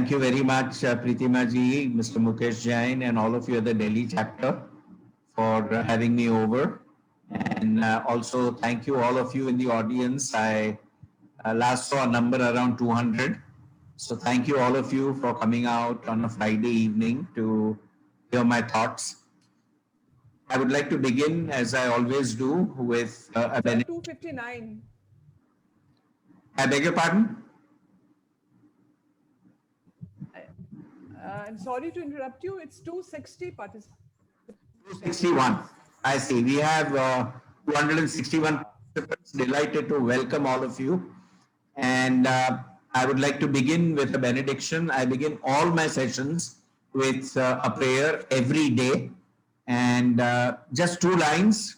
Thank you very much, Preetima ji, Mr. Mukesh Jain, and all of you at the Delhi chapter for having me over. And also thank you all of you in the audience. I last saw a number around 200. So thank you all of you for coming out on a Friday evening to hear my thoughts. I would like to begin, as I always do, with a benediction. 259. I beg your pardon? I'm sorry to interrupt you. It's 260 participants. 261. I see. We have 261 participants. Delighted to welcome all of you. And I would like to begin with a benediction. I begin all my sessions with a prayer every day. And just two lines.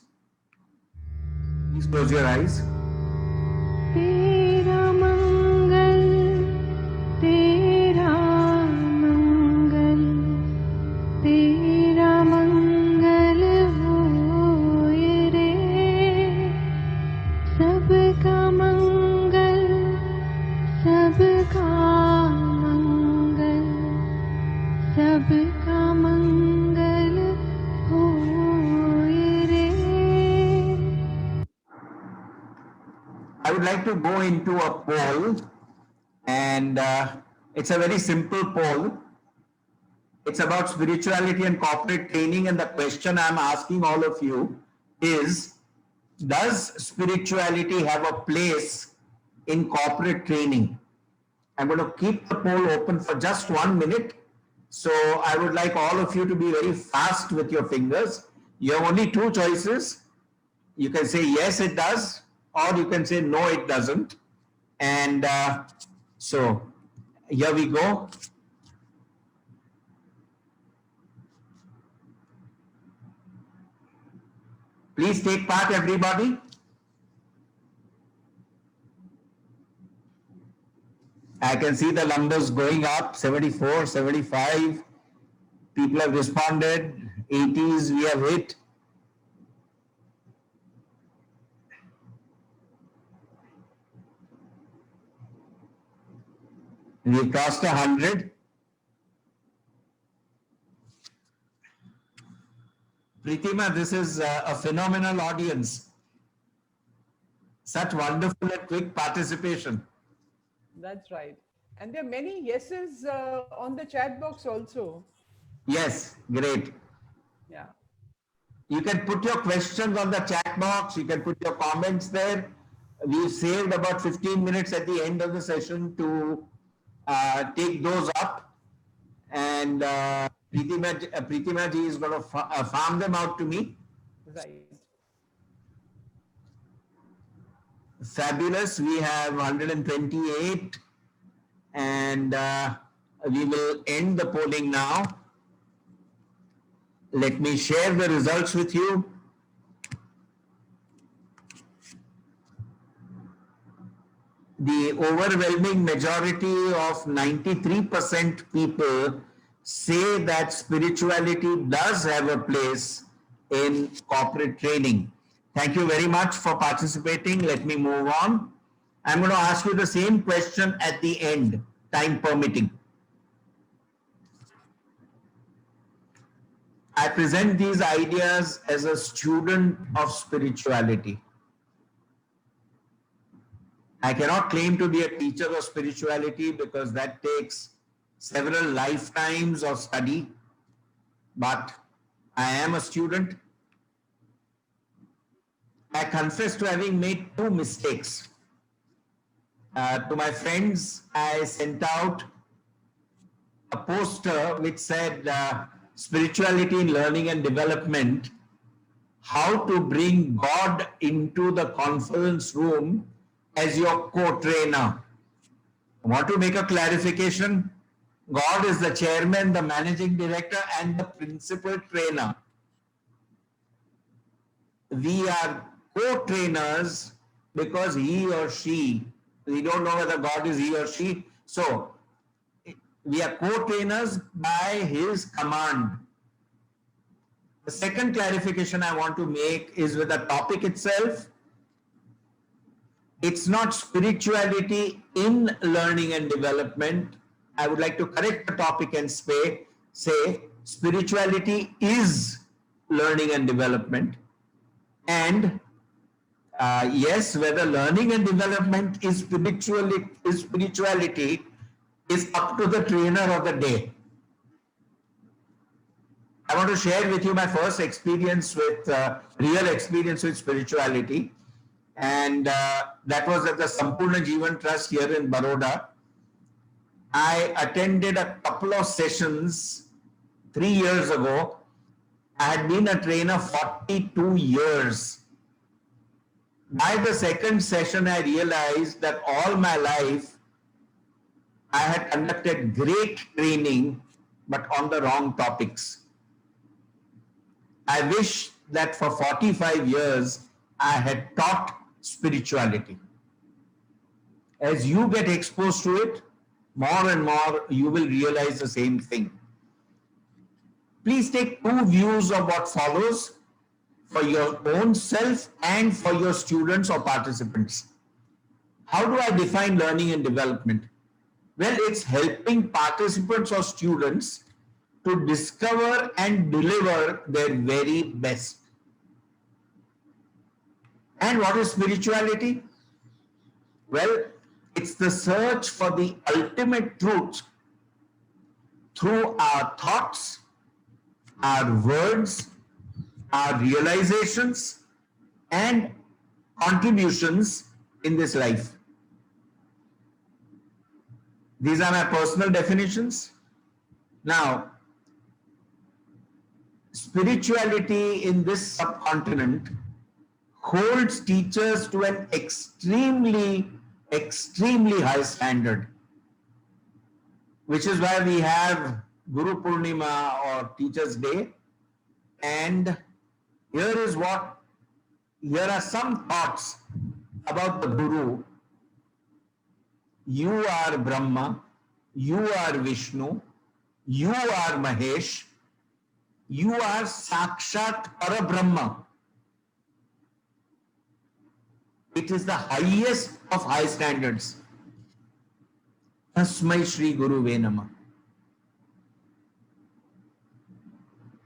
Please close your eyes. तेरा मंगल तेरा मंगल तेरा मंगल होए रे सबका मंगल सबका मंगल सबका मंगल होए रे I would like to go into a poll, and it's a very simple poll. It's about spirituality and corporate training, and the question I'm asking all of you is, does spirituality have a place in corporate training? I'm going to keep the poll open for just 1 minute. So I would like all of you to be very fast with your fingers. You have only two choices. You can say yes, it does, or you can say no, it doesn't. And so here we go. Please take part, everybody. I can see the numbers going up, 74, 75. People have responded, 80s we have hit. We've crossed 100. Preetima, this is a phenomenal audience. Such wonderful and quick participation. That's right. And there are many yeses on the chat box also. Yes, great. Yeah. You can put your questions on the chat box. You can put your comments there. We've saved about 15 minutes at the end of the session to take those up. And Preetima ji is going to farm them out to me. Right. Fabulous. We have 128. And we will end the polling now. Let me share the results with you. The overwhelming majority of 93% people say that spirituality does have a place in corporate training. Thank you very much for participating. Let me move on. I'm going to ask you the same question at the end, time permitting. I present these ideas as a student of spirituality. I cannot claim to be a teacher of spirituality because that takes several lifetimes of study, but I am a student. I confess to having made two mistakes. To my friends, I sent out a poster which said spirituality in learning and development, how to bring God into the conference room as your co-trainer. I want to make a clarification. God is the chairman, the managing director, and the principal trainer. We are co-trainers because he or she, we don't know whether God is he or she. So we are co-trainers by his command. The second clarification I want to make is with the topic itself. It's not spirituality in learning and development I would like to correct the topic and say spirituality is learning and development. And yes, whether learning and development is spirituality is up to the trainer of the day. I want to share with you my first experience with real experience with spirituality, and that was at the Sampurna Jeevan Trust here in Baroda. I attended a couple of sessions 3 years ago. I had been a trainer 42 years. By the second session, I realized that all my life I had conducted great training, but on the wrong topics. I wish that for 45 years I had taught spirituality. As you get exposed to it, more and more you will realize the same thing. Please take two views of what follows for your own self and for your students or participants. How do I define learning and development? Well, it's helping participants or students to discover and deliver their very best. And what is spirituality? Well, it's the search for the ultimate truth through our thoughts, our words, our realizations, and contributions in this life. These are my personal definitions. Now, spirituality in this subcontinent holds teachers to an extremely high standard, which is why we have Guru Purnima or Teachers' Day. And here are some thoughts about the Guru. You are Brahma, you are Vishnu, you are Mahesh, you are Sakshat Parabrahma. It is the highest of high standards. Tasmai Shri Guru Ve Namah.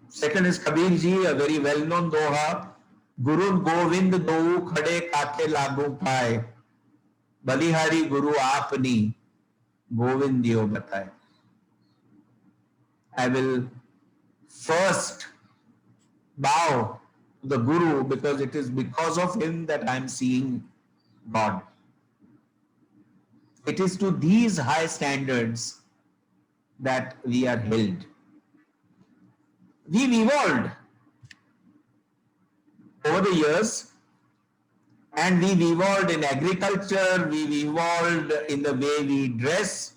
Second is Kabir Ji, a very well-known doha. Guru Govind dou khade kaake lagu paye. Balihari Guru aapni Govind diyo bataye. I will first bow to the Guru because it is because of him that I am seeing God. It is to these high standards that we are held. We've evolved over the years, and we've evolved in agriculture, we've evolved in the way we dress.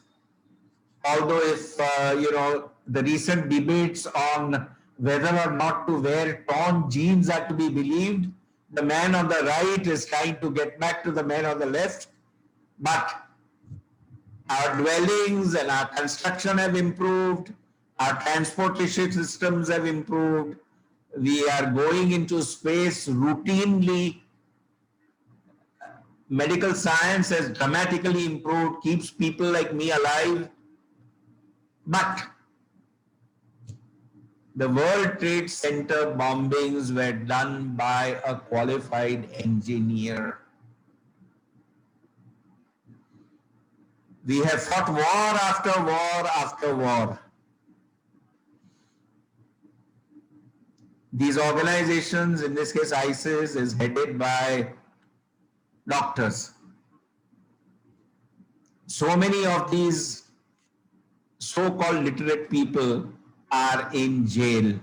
Although if, the recent debates on whether or not to wear torn jeans are to be believed, the man on the right is trying to get back to the man on the left. But our dwellings and our construction have improved, our transportation systems have improved, we are going into space routinely. Medical science has dramatically improved, keeps people like me alive. But the World Trade Center bombings were done by a qualified engineer. We have fought war after war after war. These organizations, in this case ISIS, is headed by doctors. So many of these so-called literate people are in jail.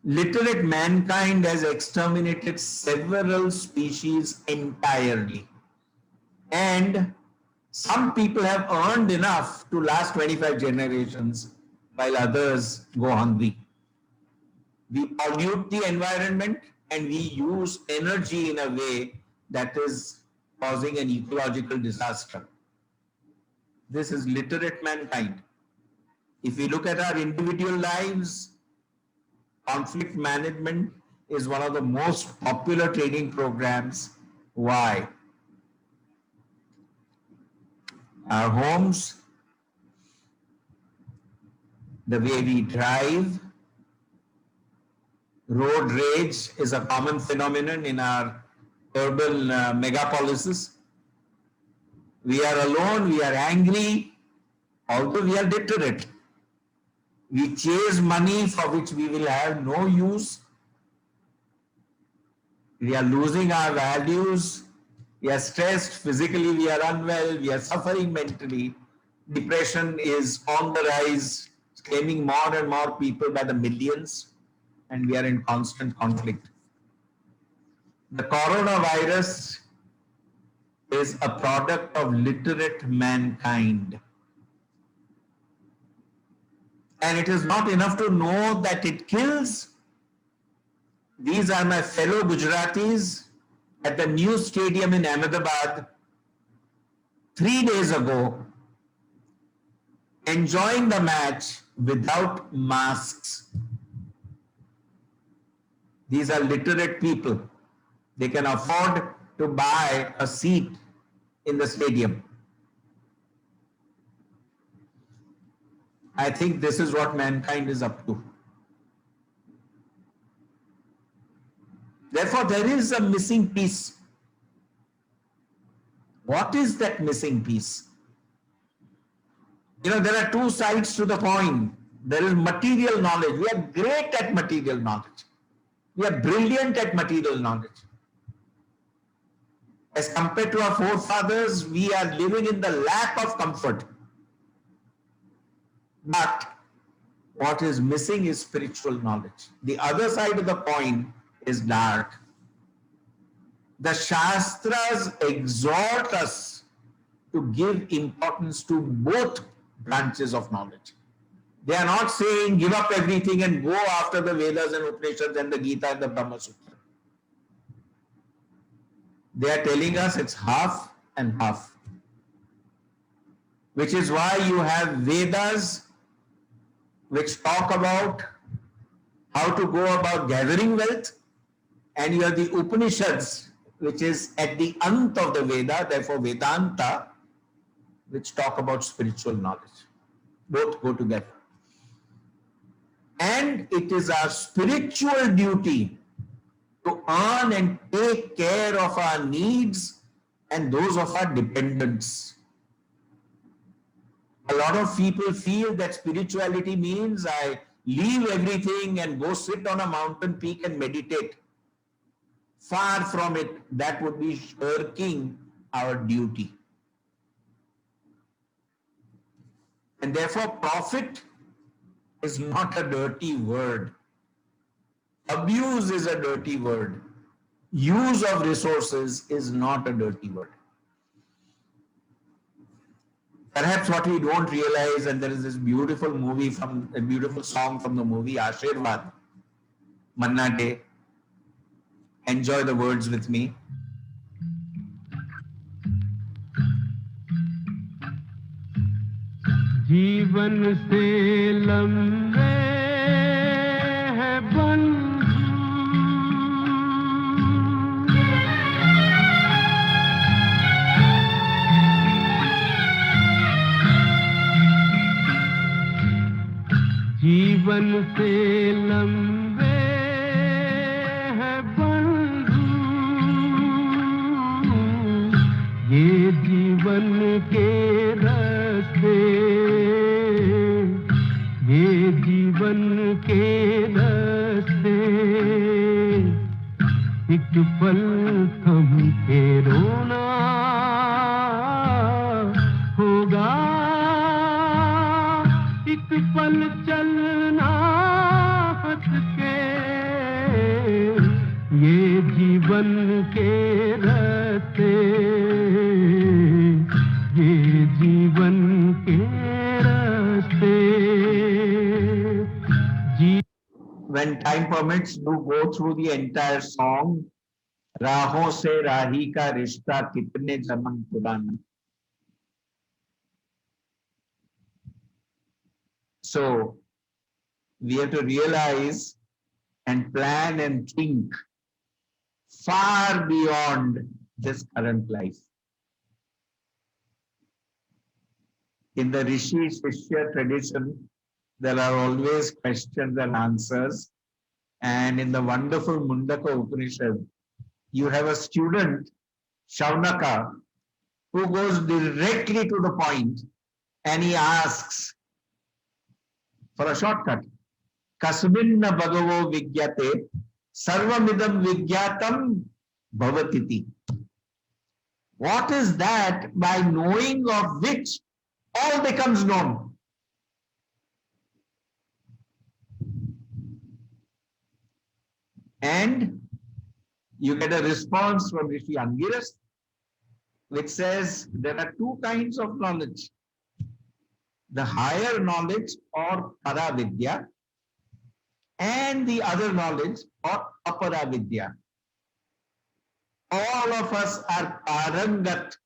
Literate mankind has exterminated several species entirely. And some people have earned enough to last 25 generations, while others go hungry. We pollute the environment and we use energy in a way that is causing an ecological disaster. This is literate mankind. If we look at our individual lives, conflict management is one of the most popular training programs. Why? our homes, the way we drive. Road rage is a common phenomenon in our urban megapolises. We are alone, we are angry, although we are literate. We chase money for which we will have no use. We are losing our values. We are stressed physically, we are unwell, we are suffering mentally. Depression is on the rise, claiming more and more people by the millions, and we are in constant conflict. The coronavirus is a product of literate mankind. And it is not enough to know that it kills. These are my fellow Gujaratis at the new stadium in Ahmedabad 3 days ago, enjoying the match without masks. These are literate people. They can afford to buy a seat in the stadium. I think this is what mankind is up to. Therefore, there is a missing piece. What is that missing piece? You know, there are two sides to the coin. There is material knowledge. We are great at material knowledge. We are brilliant at material knowledge. As compared to our forefathers, we are living in the lack of comfort. But what is missing is spiritual knowledge. The other side of the coin is dark. The Shastras exhort us to give importance to both branches of knowledge. They are not saying give up everything and go after the Vedas and Upanishads and the Gita and the Brahma Sutra. They are telling us it's half and half. Which is why you have Vedas which talk about how to go about gathering wealth, and you have the Upanishads which is at the ant of the Veda, therefore Vedanta, which talk about spiritual knowledge. Both go together. And it is our spiritual duty to earn and take care of our needs and those of our dependents. A lot of people feel that spirituality means I leave everything and go sit on a mountain peak and meditate. Far from it, that would be shirking our duty. And therefore, profit is not a dirty word. Abuse is a dirty word. Use of resources is not a dirty word. Perhaps what we don't realize, and there is this beautiful song from the movie Ashirwad, Manna Day. Enjoy the words with me. जीवन से लंबे है बंधु, जीवन से लंबे है बंधु, ये जीवन के रास्ते, ये जीवन के रास्ते, एक पल थम के रोना होगा, एक पल चलना हंस के, ये जीवन के रास्ते, ये जीवन के रास्ते। When time permits, do go through the entire song. राहों से राही का रिश्ता कितने जन्म पुराना. So we have to realize and plan and think far beyond this current life. In the Rishi Shishya tradition, there are always questions and answers. And in the wonderful Mundaka Upanishad, you have a student, Shaunaka, who goes directly to the point and he asks for a shortcut. Kasminna bhagavo vigyate sarvamidam vigyatam bhavatiti. What is that by knowing of which all becomes known? And you get a response from Rishi Angiras, which says there are two kinds of knowledge. The higher knowledge or Paravidya, and the other knowledge or Aparavidya. All of us are Parangat,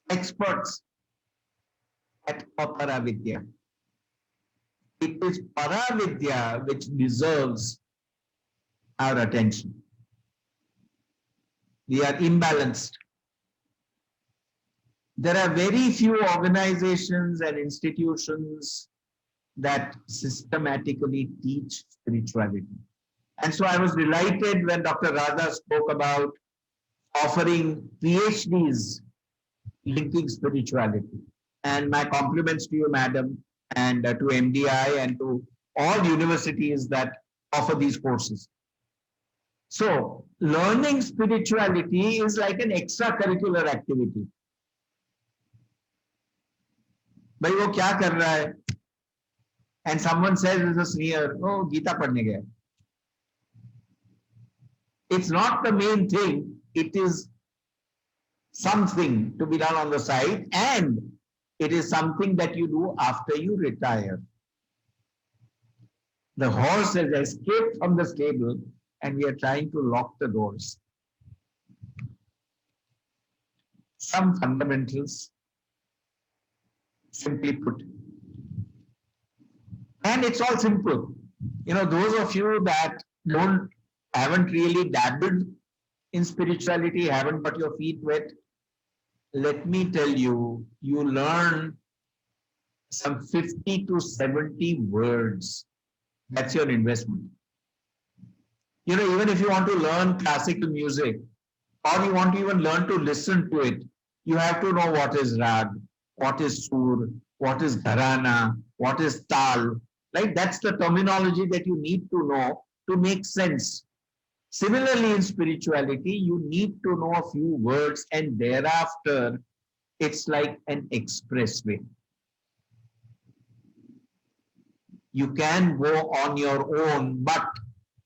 experts at Aparavidya. It is Paravidya which deserves our attention. We are imbalanced. There are very few organizations and institutions that systematically teach spirituality. And so I was delighted when Dr. Radha spoke about offering PhDs linking spirituality. And my compliments to you, madam, and to MDI and to all universities that offer these courses. So learning spirituality is like an extracurricular activity. भाई वो क्या कर रहा है? And someone says with a sneer, oh, Gita padhne gaya. It's not the main thing. It is something to be done on the side, and it is something that you do after you retire. The horse has escaped from the stable and we are trying to lock the doors. Some fundamentals, simply put. And it's all simple. You know, those of you that haven't really dabbled in spirituality, haven't got your feet wet, let me tell you, you learn some 50 to 70 words. That's your investment. You know, even if you want to learn classical music, or you want to even learn to listen to it, you have to know what is rag, what is sur, what is gharana, what is tal. Right? That's the terminology that you need to know to make sense. Similarly, in spirituality, you need to know a few words, and thereafter, it's like an expressway. You can go on your own, but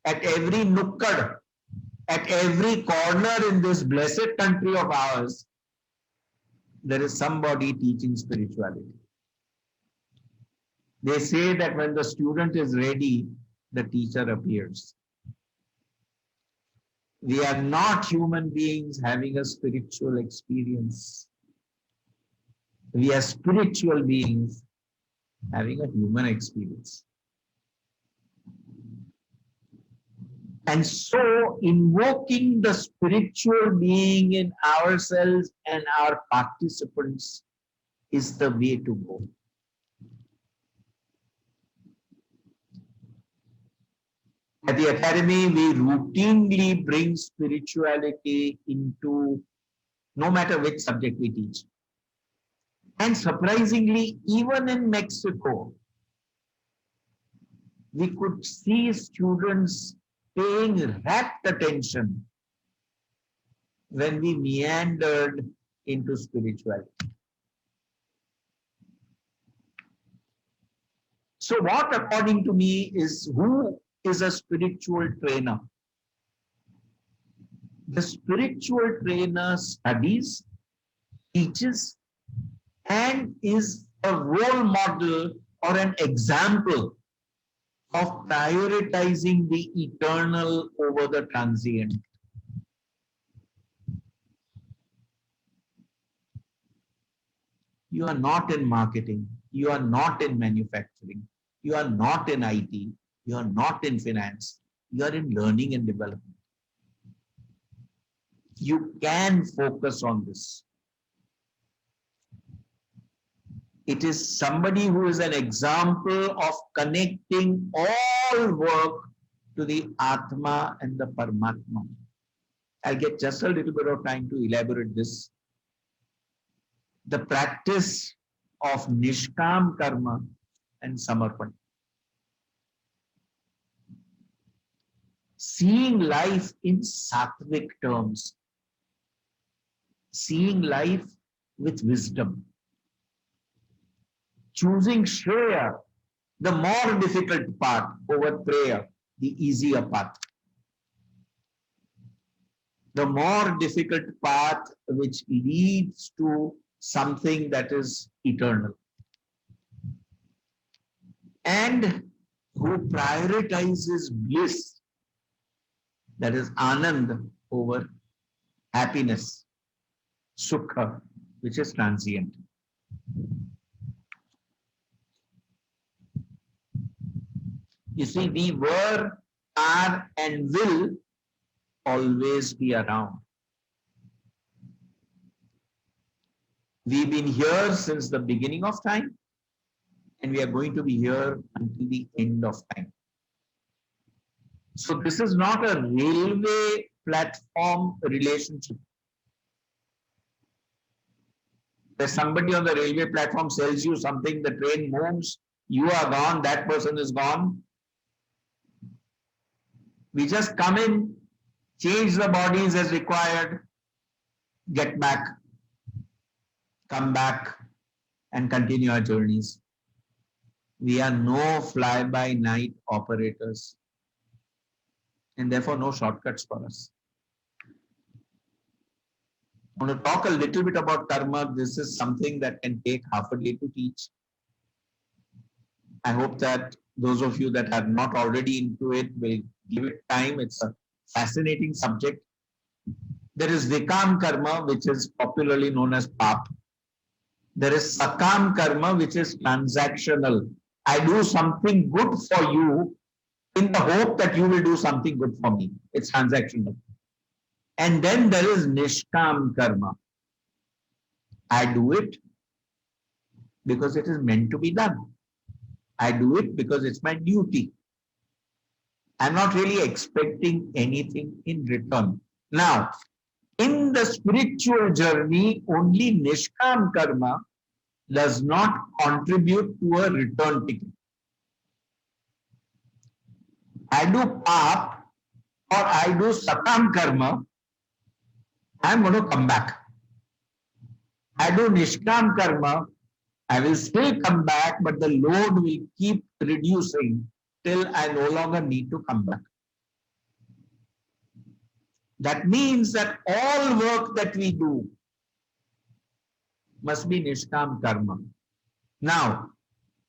at every nukkad, at every corner in this blessed country of ours, there is somebody teaching spirituality. They say that when the student is ready, the teacher appears. We are not human beings having a spiritual experience. We are spiritual beings having a human experience. And so invoking the spiritual being in ourselves and our participants is the way to go. At the Academy, we routinely bring spirituality into no matter which subject we teach. And surprisingly, even in Mexico, we could see students paying rapt attention when we meandered into spirituality. So what, according to me, who is a spiritual trainer? The spiritual trainer studies, teaches, and is a role model or an example of prioritizing the eternal over the transient. You are not in marketing, you are not in manufacturing, you are not in IT, you are not in finance, you are in learning and development. You can focus on this. It is somebody who is an example of connecting all work to the Atma and the Paramatma. I'll get just a little bit of time to elaborate this. The practice of Nishkam Karma and Samarpan. Seeing life in sattvic terms. Seeing life with wisdom. Choosing Shreya, the more difficult path, over prayer, the easier path. The more difficult path which leads to something that is eternal. And who prioritizes bliss, that is Anand, over happiness, Sukha, which is transient. You see, we were, are, and will always be around. We've been here since the beginning of time, and we are going to be here until the end of time. So this is not a railway platform relationship. Where somebody on the railway platform sells you something, the train moves, you are gone, that person is gone. We just come in, change the bodies as required, get back, come back, and continue our journeys. We are no fly-by-night operators, and therefore no shortcuts for us. I want to talk a little bit about karma. This is something that can take half a day to teach. I hope that those of you that are not already into it will give it time. It's a fascinating subject. There is Vikam karma, which is popularly known as pap. There is Sakam karma, which is transactional. I do something good for you in the hope that you will do something good for me. It's transactional. And then there is Nishkam karma. I do it because it is meant to be done. I do it because it's my duty. I'm not really expecting anything in return. Now, in the spiritual journey, only Nishkam karma does not contribute to a return ticket. I do pap or I do Sakam karma, I'm going to come back. I do Nishkam karma, I will still come back, but the load will keep reducing till I no longer need to come back. That means that all work that we do must be Nishkam karma. Now,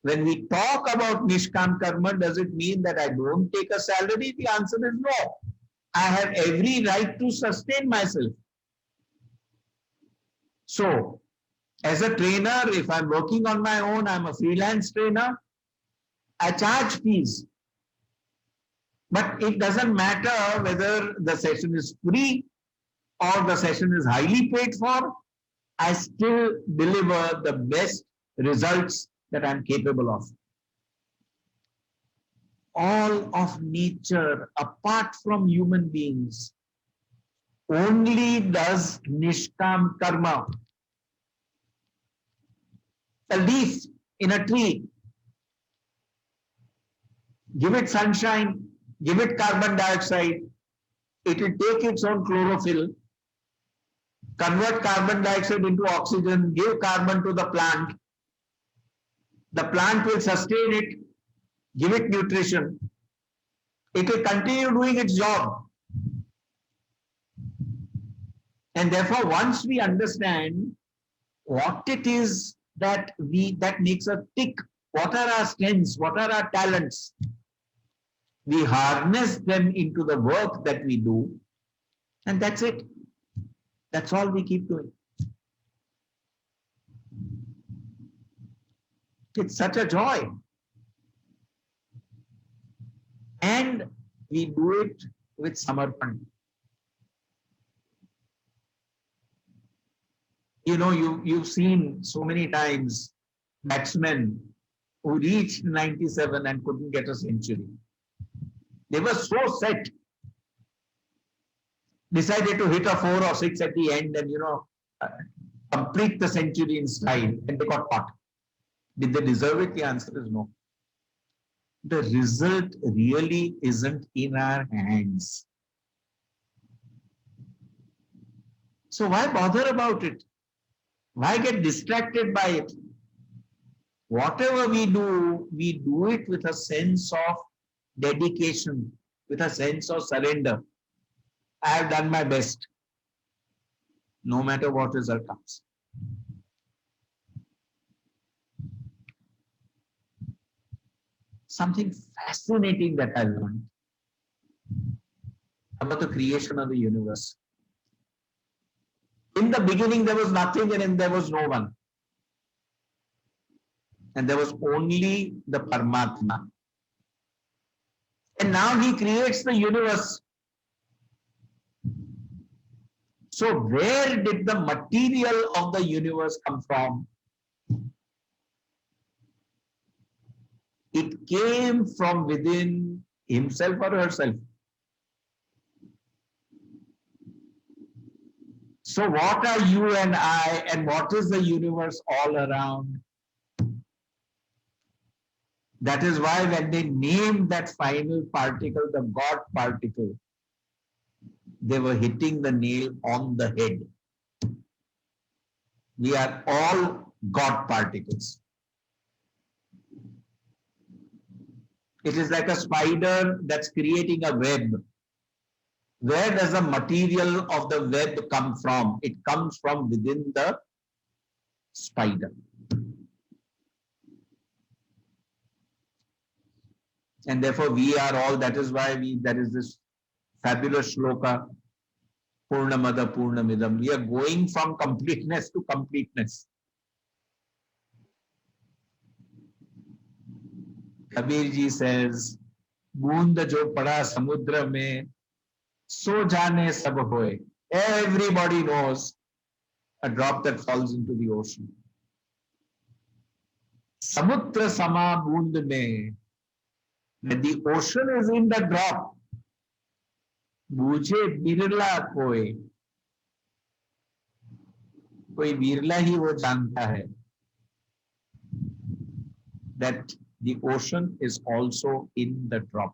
when we talk about Nishkam karma, does it mean that I don't take a salary? The answer is no. I have every right to sustain myself. So, as a trainer, if I'm working on my own, I'm a freelance trainer, I charge fees. But it doesn't matter whether the session is free or the session is highly paid for, I still deliver the best results that I'm capable of. All of nature, apart from human beings, only does Nishkam karma. A leaf in a tree, give it sunshine, give it carbon dioxide, it will take its own chlorophyll, convert carbon dioxide into oxygen, give carbon to the plant will sustain it, give it nutrition, it will continue doing its job. And therefore, once we understand what it is that makes us tick, what are our strengths, what are our talents, we harness them into the work that we do, and that's it. That's all we keep doing. It's such a joy. And we do it with samarpan. You know, you've seen so many times batsmen who reached 97 and couldn't get a century. They were so set, decided to hit a 4 or 6 at the end and, complete the century in style, and they got caught. Did they deserve it? The answer is no. The result really isn't in our hands. So why bother about it? Why get distracted by it? Whatever we do it with a sense of dedication, with a sense of surrender. I have done my best, no matter what result comes. Something fascinating that I learned about the creation of the universe. In the beginning, there was nothing and there was no one. And there was only the Paramatma. And now he creates the universe. So where did the material of the universe come from? It came from within himself or herself. So what are you and I, and what is the universe all around? That is why when they named that final particle, the God particle, they were hitting the nail on the head. We are all God particles. It is like a spider that's creating a web. Where does the material of the web come from? It comes from within the spider. And therefore we are all, that is why there is this fabulous shloka, Purnamada Purnamidam. We are going from completeness to completeness. Kabir ji says, "Boond jo pada samudra mein, so jane sab hoye." Everybody knows a drop that falls into the ocean. Samudra sama boond mein, when the ocean is in the drop, bujhe birla koi birla hi wo janta hai that the ocean is also in the drop.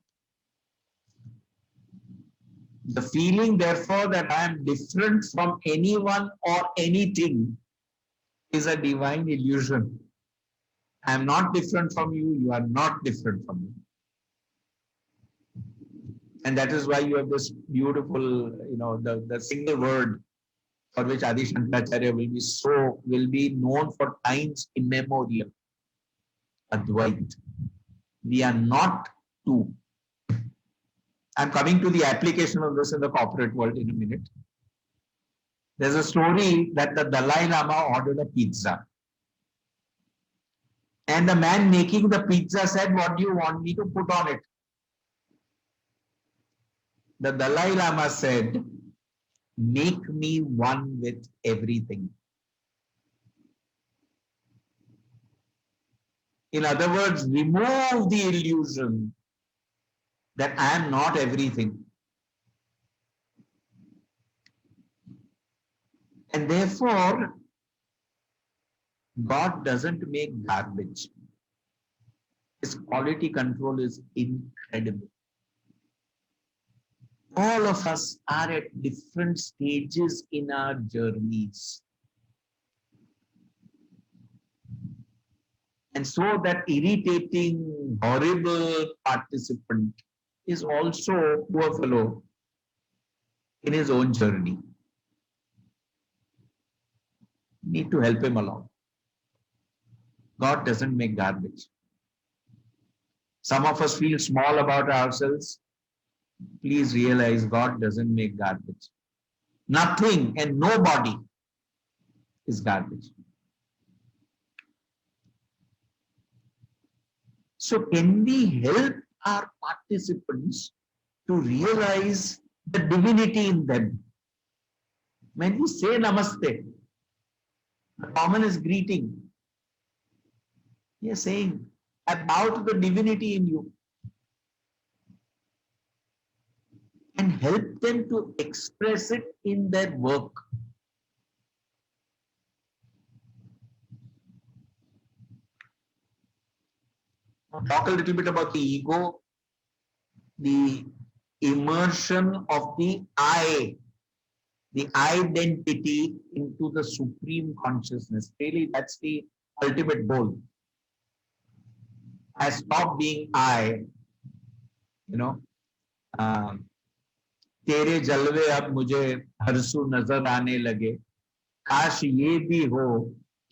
The feeling, therefore, that I am different from anyone or anything is a divine illusion. I am not different from you, you are not different from me. And that is why you have this beautiful, the single word for which Adi Shankaracharya will be known for times immemorial. Advait. We are not two. I'm coming to the application of this in the corporate world in a minute. There's a story that the Dalai Lama ordered a pizza. And the man making the pizza said, "What do you want me to put on it?" The Dalai Lama said, "Make me one with everything." In other words, remove the illusion that I am not everything. And therefore, God doesn't make garbage. His quality control is incredible. All of us are at different stages in our journeys. And so that irritating, horrible participant is also, poor fellow, in his own journey. Need to help him along. God doesn't make garbage. Some of us feel small about ourselves. Please realize God doesn't make garbage. Nothing and nobody is garbage. So can we help our participants to realize the divinity in them? When we say namaste, the common is greeting. He is saying about the divinity in you and help them to express it in their work. Now talk a little bit about the ego, the immersion of the I, the identity into the supreme consciousness. Really, that's the ultimate goal. I stop being I, you know. तेरे जलवे अब मुझे हरसू नजर आने लगे, काश ये भी हो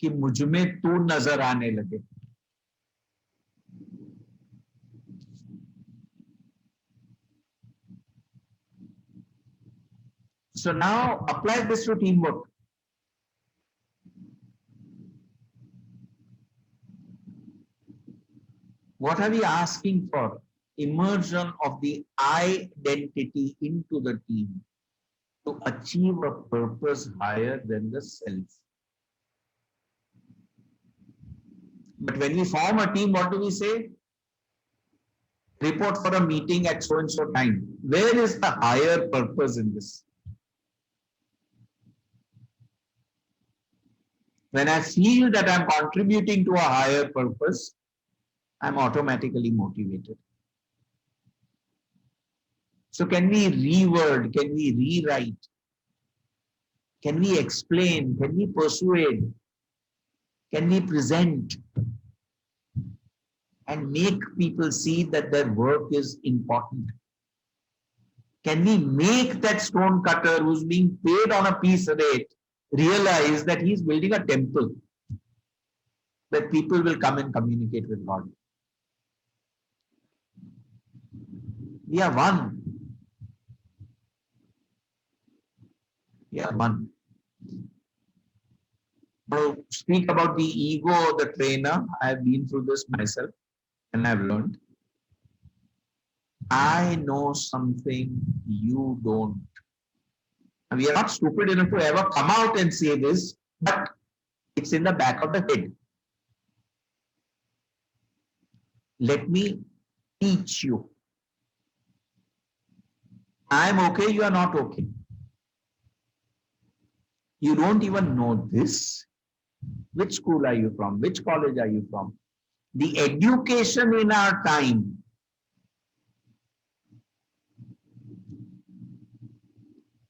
कि मुझ में तू नजर आने लगे. So now apply this to teamwork. What are we asking for? Immersion of the identity into the team to achieve a purpose higher than the self. But when we form a team, what do we say? Report for a meeting at so and so time. Where is the higher purpose in this? When I feel that I'm contributing to a higher purpose, I'm automatically motivated. So can we reword? Can we rewrite? Can we explain? Can we persuade? Can we present? And make people see that their work is important? Can we make that stone cutter who's being paid on a piece rate realize that he's building a temple, that people will come and communicate with God? We are one. We are one. To speak about the ego of the trainer, I have been through this myself and I've learned. I know something you don't. And we are not stupid enough to ever come out and say this, but it's in the back of the head. Let me teach you. I'm okay, you are not okay. You don't even know this. Which school are you from? Which college are you from? The education in our time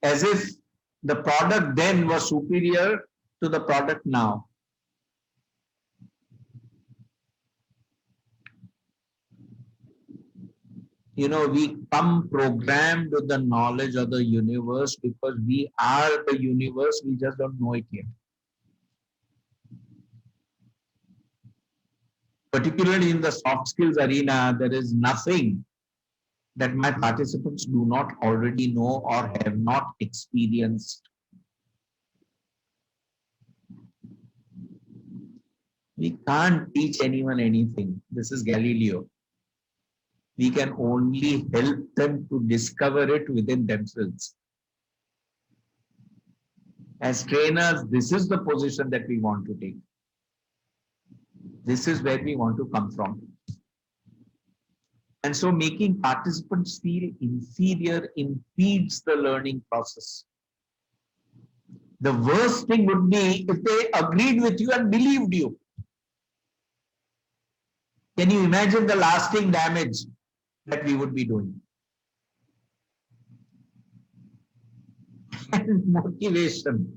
as if the product then was superior to the product now. You know, we come programmed with the knowledge of the universe because we are the universe, we just don't know it yet. Particularly in the soft skills arena, there is nothing that my participants do not already know or have not experienced. We can't teach anyone anything. This is Galileo. We can only help them to discover it within themselves. As trainers, this is the position that we want to take. This is where we want to come from. And so making participants feel inferior impedes the learning process. The worst thing would be if they agreed with you and believed you. Can you imagine the lasting damage that we would be doing? And motivation.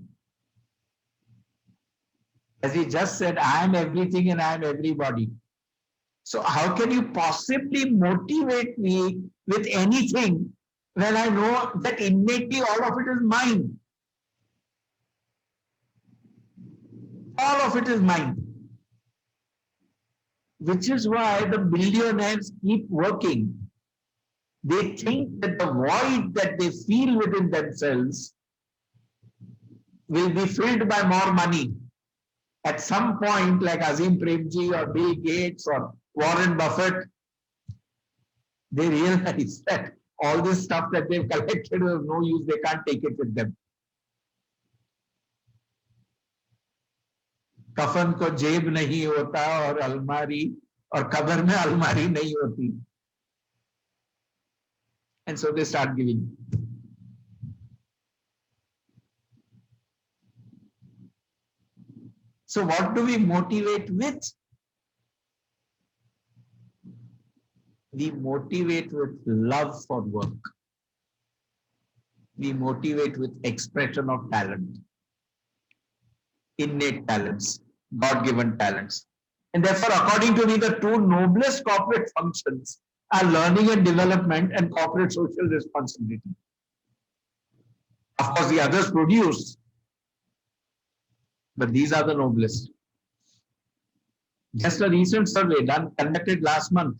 As we just said, I am everything and I am everybody. So how can you possibly motivate me with anything when I know that innately all of it is mine? All of it is mine. Which is why the billionaires keep working. They think that the void that they feel within themselves will be filled by more money. At some point, like Azim Premji or Bill Gates or Warren Buffett, they realize that all this stuff that they've collected is of no use, they can't take it with them. कफन को जेब नहीं होता और अलमारी और कब्र में अलमारी नहीं होती. And so they start giving. So what do we motivate with? We motivate with love for work. We motivate with expression of talent, innate talents, God-given talents. And therefore, according to me, the two noblest corporate functions are learning and development and corporate social responsibility. Of course, the others produce, but these are the noblest. Just a recent survey conducted last month,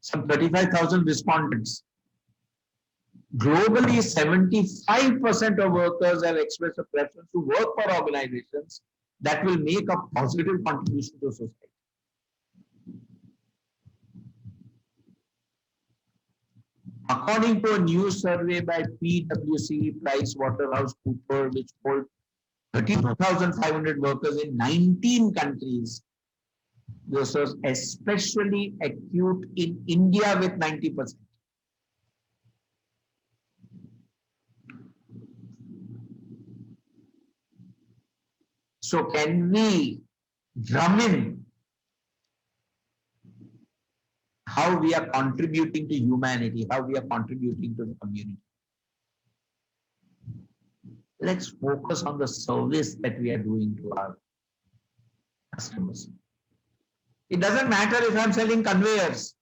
some 35,000 respondents. Globally, 75% of workers have expressed a preference to work for organizations that will make a positive contribution to society. According to a new survey by PwC, PricewaterhouseCoopers, which polled 32,500 workers in 19 countries, this was especially acute in India with 90%. So can we drum in how we are contributing to humanity, how we are contributing to the community? Let's focus on the service that we are doing to our customers. It doesn't matter if I'm selling conveyors.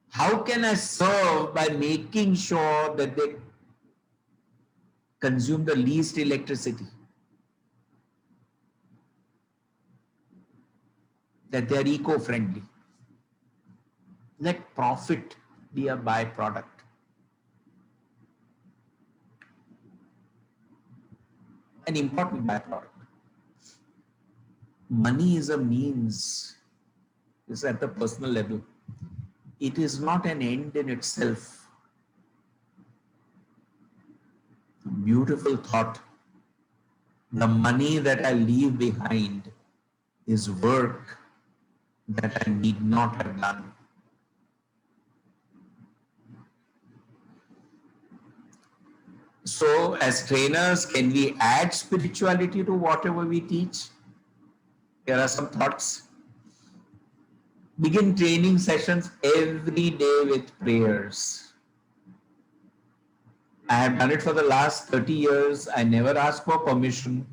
How can I serve by making sure that they consume the least electricity, that they are eco-friendly? Let profit be a byproduct. An important byproduct. Money is a means. This is at the personal level. It is not an end in itself. Beautiful thought. The money that I leave behind is work that I need not have done. So, as trainers, can we add spirituality to whatever we teach? Here are some thoughts. Begin training sessions every day with prayers. I have done it for the last 30 years. I never ask for permission.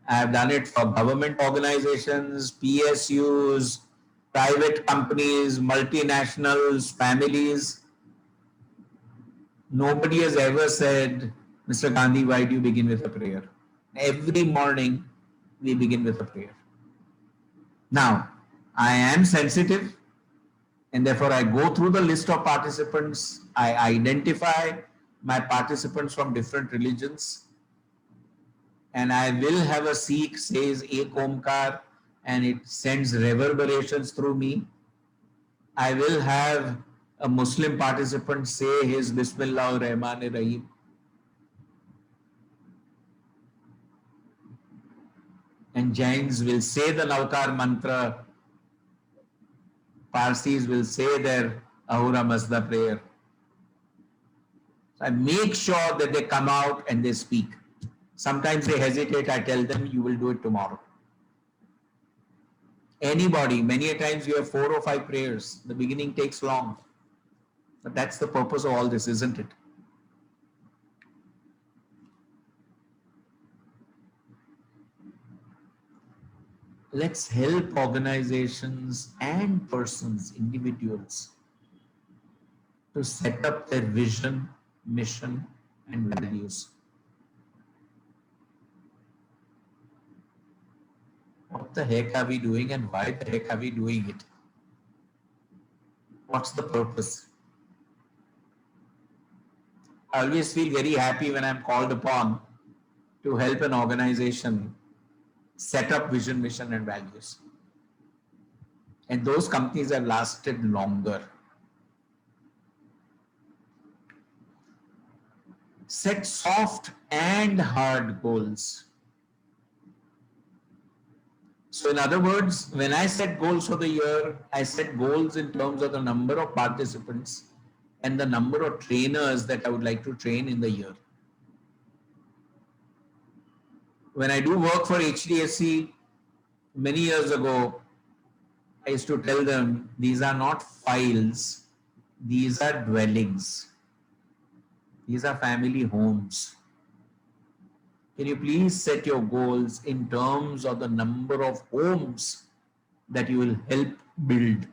I have done it for government organizations, PSUs, private companies, multinationals, families. Nobody has ever said, Mr. Gandhi, why do you begin with a prayer? Every morning, we begin with a prayer. Now, I am sensitive, and therefore I go through the list of participants. I identify my participants from different religions, and I will have a Sikh says Ek Omkar, and it sends reverberations through me. I will have a Muslim participant say his Bismillah Rahman Rahim. And Jains will say the Navkar mantra. Parsis will say their Ahura Mazda prayer. I make sure that they come out and they speak. Sometimes they hesitate. I tell them, you will do it tomorrow. Anybody, many a times you have 4 or 5 prayers. The beginning takes long. But that's the purpose of all this, isn't it? Let's help organizations and persons, individuals, to set up their vision, mission, and values. What the heck are we doing and why the heck are we doing it? What's the purpose? I always feel very happy when I'm called upon to help an organization set up vision, mission, and values. And those companies have lasted longer. Set soft and hard goals. So in other words, when I set goals for the year, I set goals in terms of the number of participants and the number of trainers that I would like to train in the year. When I do work for HDFC many years ago, I used to tell them, these are not files, these are dwellings. These are family homes. Can you please set your goals in terms of the number of homes that you will help build?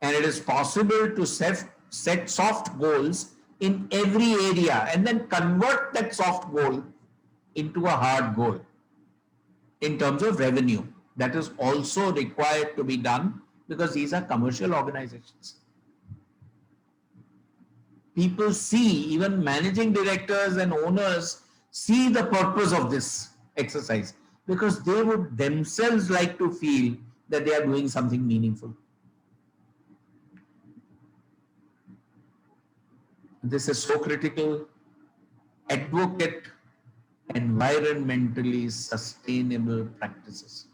And it is possible to set soft goals in every area and then convert that soft goal into a hard goal in terms of revenue. That is also required to be done because these are commercial organizations. People see, even managing directors and owners see the purpose of this exercise because they would themselves like to feel that they are doing something meaningful. This is so critical. Advocate environmentally sustainable practices.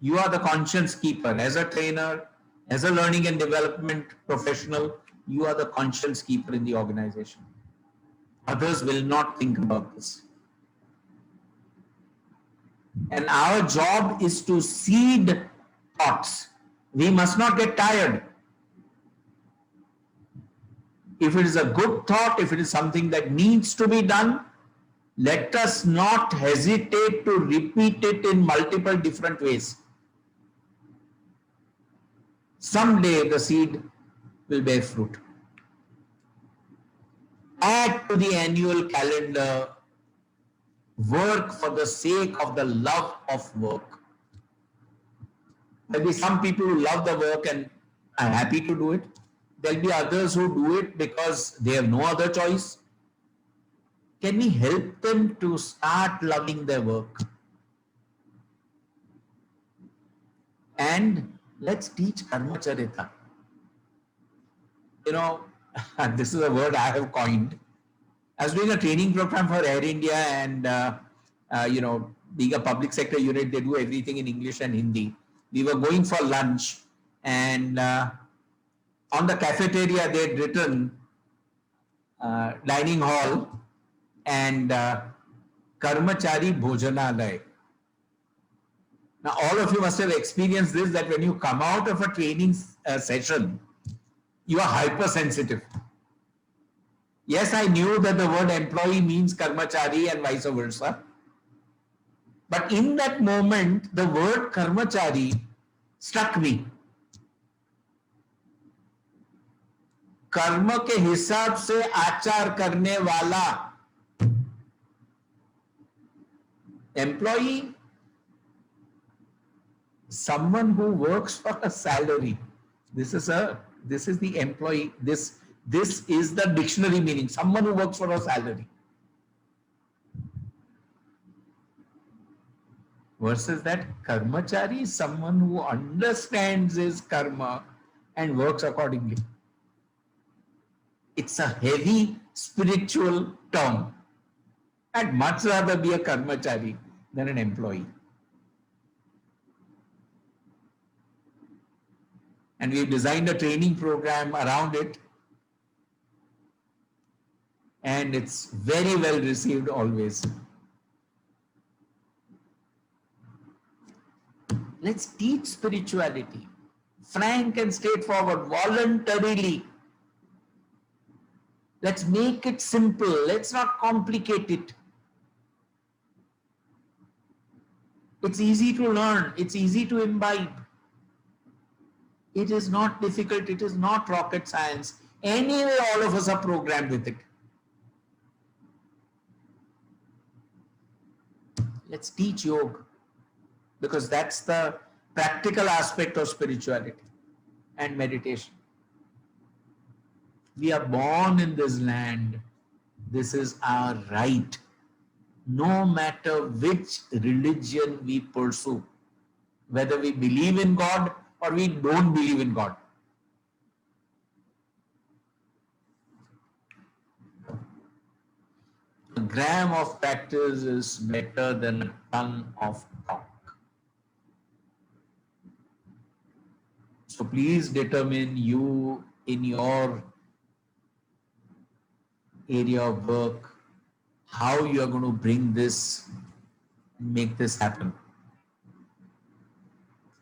You are the conscience keeper. As a trainer, as a learning and development professional, you are the conscience keeper in the organization. Others will not think about this. And our job is to seed thoughts. We must not get tired. If it is a good thought, if it is something that needs to be done, let us not hesitate to repeat it in multiple different ways. Someday the seed will bear fruit. Add to the annual calendar work for the sake of the love of work. There'll be some people who love the work and are happy to do it. There'll be others who do it because they have no other choice. Can we help them to start loving their work? And let's teach Karmacharita. You know, this is a word I have coined. I was doing a training program for Air India and, being a public sector unit, they do everything in English and Hindi. We were going for lunch and on the cafeteria, they had written dining hall and Karmachari Bhojanalaya. Now, all of you must have experienced this, that when you come out of a training session, you are hypersensitive. Yes, I knew that the word employee means Karmachari and vice versa. But in that moment, the word Karmachari struck me. कर्म के हिसाब से आचार करने वाला. Employee, someone who works for a salary. This is the employee. This is the dictionary meaning. Someone who works for a salary. Versus that karmachari, someone who understands his karma and works accordingly. It's a heavy spiritual term. I'd much rather be a karmachari than an employee. And we've designed a training program around it. And it's very well received always. Let's teach spirituality, frank and straightforward, voluntarily. Let's make it simple. Let's not complicate it. It's easy to learn. It's easy to imbibe. It is not difficult. It is not rocket science. Anyway, all of us are programmed with it. Let's teach yoga, because that's the practical aspect of spirituality and meditation. We are born in this land. This is our right. No matter which religion we pursue, whether we believe in God or we don't believe in God. The gram of practice is better than a ton of talk. So please determine you in your area of work, how you are going to bring this, make this happen.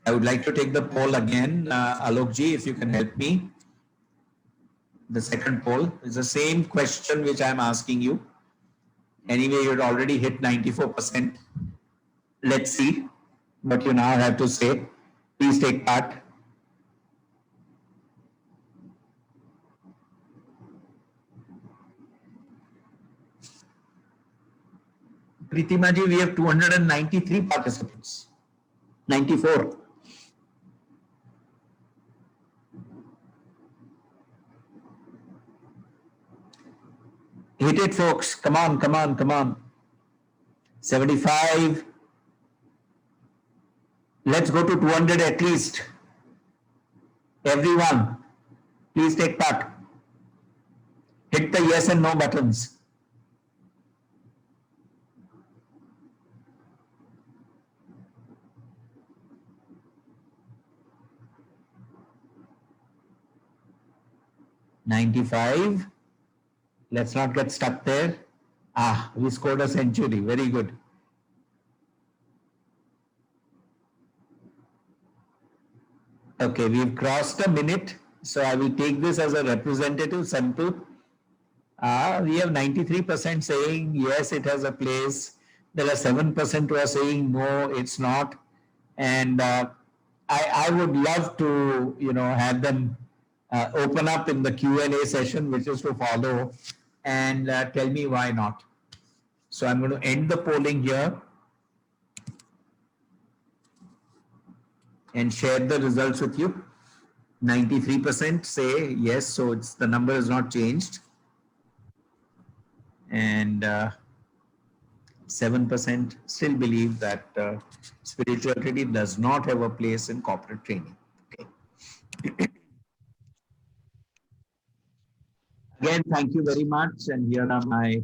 I would like to take the poll again. Alokji, if you can help me. The second poll is the same question which I'm asking you. Anyway, you'd already hit 94%. Let's see what you now have to say. Please take part. Pritima ji, we have 293 participants. 94. Hit it, folks. Come on, come on, come on. 75. Let's go to 200 at least. Everyone, please take part. Hit the yes and no buttons. $95. Let's not get stuck there. Ah, we scored a century. Very good. Okay, we've crossed a minute. So I will take this as a representative sample. We have 93% saying yes, it has a place. There are 7% who are saying no, it's not. And I would love to, have them open up in the Q&A session, which is to follow, and tell me why not. So I'm going to end the polling here and share the results with you. 93% say yes, so the number is not changed. And 7% still believe that spirituality does not have a place in corporate training. Okay. Again, thank you very much. And here are my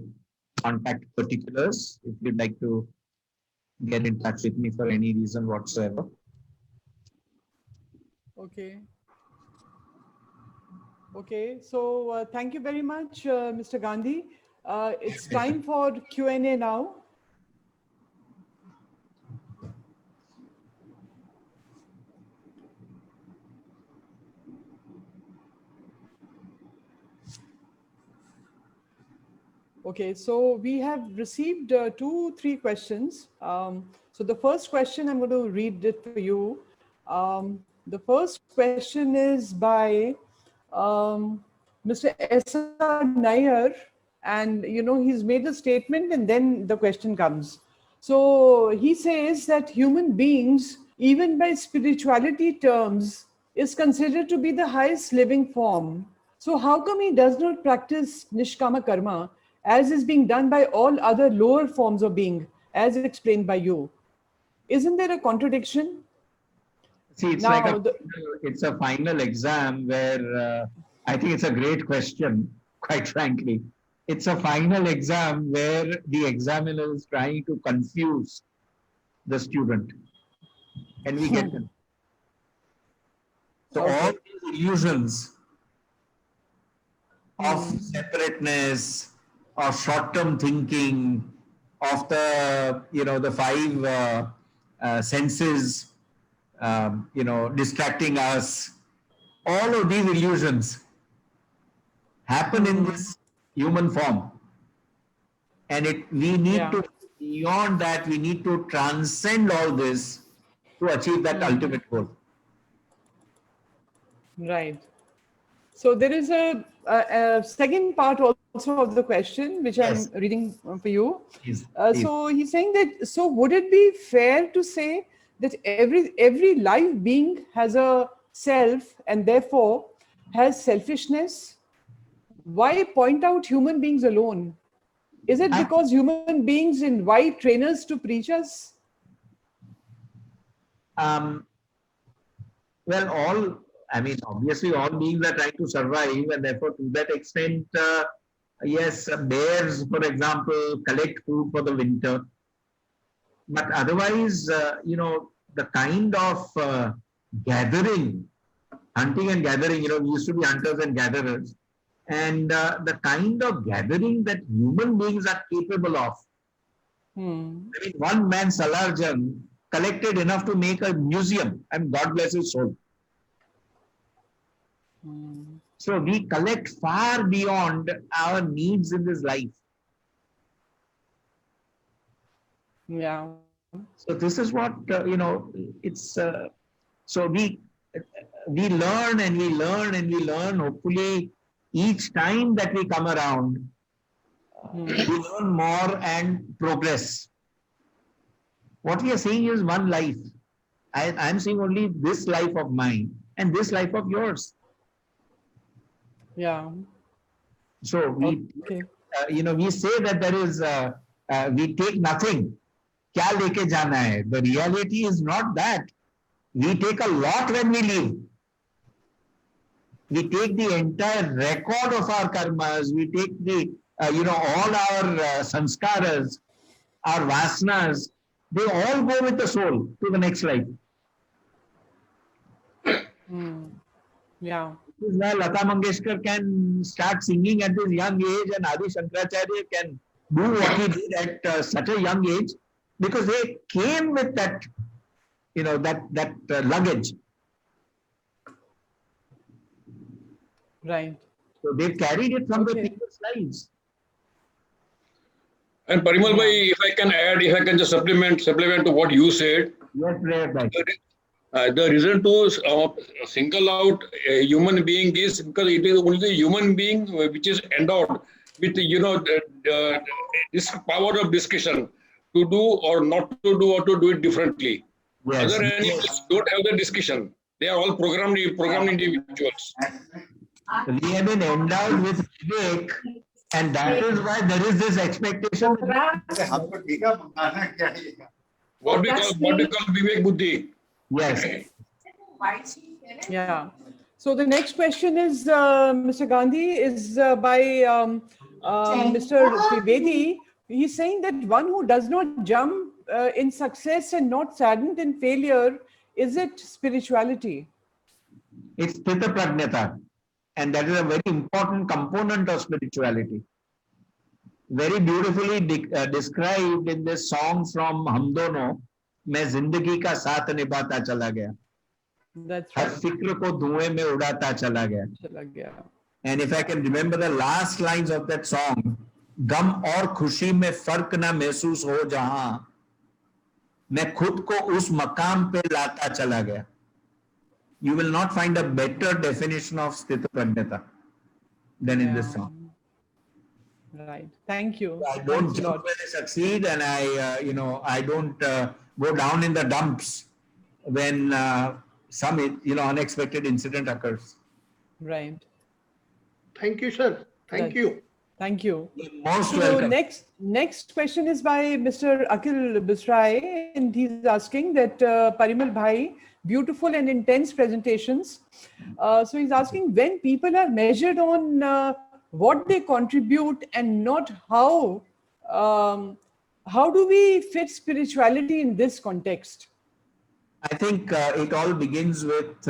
contact particulars if you'd like to get in touch with me for any reason whatsoever. Okay. Okay, so thank you very much, Mr. Gandhi. It's time for Q&A now. Okay, so we have received 2-3 questions. So the first question, I'm going to read it for you. The first question is by Mr. S.R. Nair, and he's made a statement and then the question comes. So he says that human beings, even by spirituality terms, is considered to be the highest living form. So how come he does not practice Nishkama Karma as is being done by all other lower forms of being, as explained by you? Isn't there a contradiction? See, it's Now, like it's a final exam where I think it's a great question, quite frankly. It's a final exam where the examiner is trying to confuse the student. And we get them. So all these illusions of separateness, of short-term thinking, of the five senses, distracting us, all of these illusions happen in this human form. And we need to, beyond that, we need to transcend all this to achieve that ultimate goal. Right. So there is a second part also of the question, which I'm reading for you. Please. So he's saying that, so would it be fair to say that every live being has a self and therefore has selfishness? Why point out human beings alone? Is it because human beings invite trainers to preach us? Well, obviously all beings are trying to survive, and therefore to that extent, Yes, bears, for example, collect food for the winter. But otherwise, the kind of gathering, hunting and gathering, we used to be hunters and gatherers. And the kind of gathering that human beings are capable of. Hmm. I mean, one man, Salarjan, collected enough to make a museum, and God bless his soul. Hmm. So we collect far beyond our needs in this life. Yeah. So this is what, it's, so we learn and we learn and we learn. Hopefully, each time that we come around, we learn more and progress. What we are seeing is one life. I'm seeing only this life of mine and this life of yours. Yeah. So we, Okay. we say that there is, we take nothing. क्या लेके जाना है? The reality is not that. We take a lot when we leave. We take the entire record of our karmas. We take the, all our sanskaras, our vasanas. They all go with the soul to the next life. Hmm. Yeah. This is why Lata Mangeshkar can start singing at this young age, and Adi Shankaracharya can do what he did at such a young age, because they came with that, luggage. Right. So they've carried it from the Okay. previous lives. And Parimal bhai, if I can just supplement to what you said, Yes, Prayer. the reason to single out a human being is because it is only the human being which is endowed with this power of discussion to do or not to do, or to do it differently. Yes. Other animals don't have the discussion. They are all programmed individuals. We have been endowed with vivek, and that is why there is this expectation. What we call Vivek Buddhi. Yes. Yeah. So the next question is, Mr. Gandhi, is by Mr. Trivedi. He's saying that one who does not jump in success and not saddened in failure, is it spirituality? It's Sthita Prajnata, and that is a very important component of spirituality. Very beautifully described in this song from Hum Dono, मैं जिंदगी का साथ निभाता चला गया, That's her right. फिक्र को धुएं में उड़ाता चला गया. चला गया. And if I can remember the last lines of that song, गम और खुशी में फर्क ना महसूस हो जहां, मैं खुद को उस मकाम पे लाता चला गया. You will not find a better definition of Sthita Prajnata than in this song. Right. Thank you. I don't Thanks a jump lot. when I succeed, and I don't go down in the dumps when some unexpected incident occurs. Right. Thank you, sir. Thank Right. you. Thank you. You're most So welcome. next question is by Mr. Akhil Bisrai, and he's asking that Parimal Bhai, beautiful and intense presentations. So he's asking, when people are measured on what they contribute and not how do we fit spirituality in this context? I think it all begins with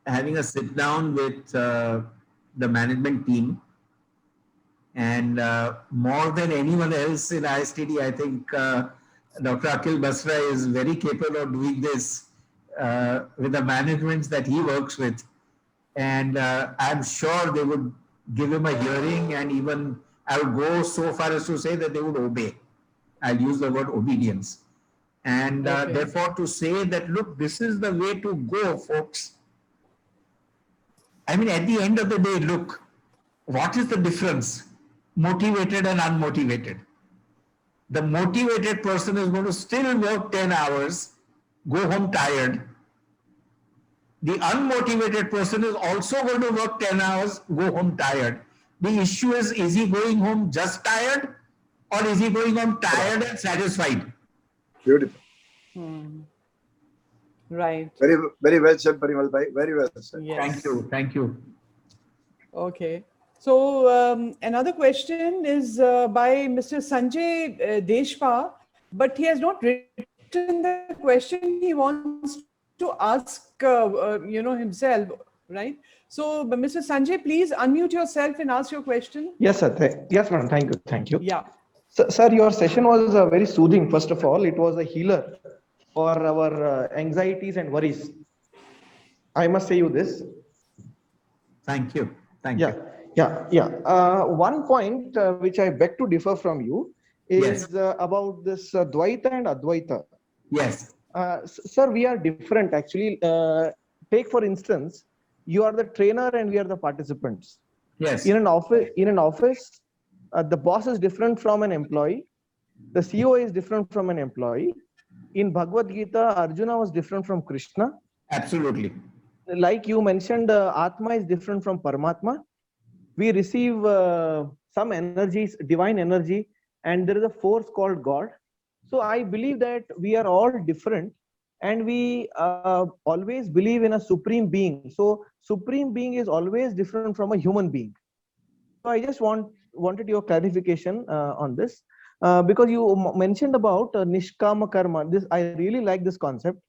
having a sit down with the management team. And more than anyone else in ISTD, I think Dr. Akhil Basra is very capable of doing this with the managements that he works with. And I'm sure they would give him a hearing, and even I would go so far as to say that they would obey. I'll use the word obedience. And Okay. therefore to say that, look, this is the way to go, folks. I mean, at the end of the day, look, what is the difference? Motivated and unmotivated. The motivated person is going to still work 10 hours, go home tired. The unmotivated person is also going to work 10 hours, go home tired. The issue is he going home just tired, or is he going home tired and satisfied? Beautiful. Right. Very, very well said, Parimal bhai. Very well said. Yes. Thank you. Thank you. Okay. So another question is by Mr. Sanjay Deshpa, but he has not written the question. He wants to ask, himself, right? So, Mr. Sanjay, please unmute yourself and ask your question. Yes, sir. Yes, madam. Thank you. Thank you. Yeah. Sir, your session was very soothing. First of all, it was a healer for our anxieties and worries. I must say you this. Thank you. Thank Yeah, you. yeah. One point which I beg to differ from you is about this Dvaita and Advaita. Yes. Sir, we are different actually. Take for instance, you are the trainer and we are the participants. Yes. In an office, the boss is different from an employee. The CEO is different from an employee. In Bhagavad Gita, Arjuna was different from Krishna. Absolutely. Like you mentioned, Atma is different from Paramatma. We receive some energies, divine energy, and there is a force called God. So I believe that we are all different, and we always believe in a supreme being. So supreme being is always different from a human being. So I just wanted your clarification on this, because you mentioned about nishkama karma. This I really like this concept.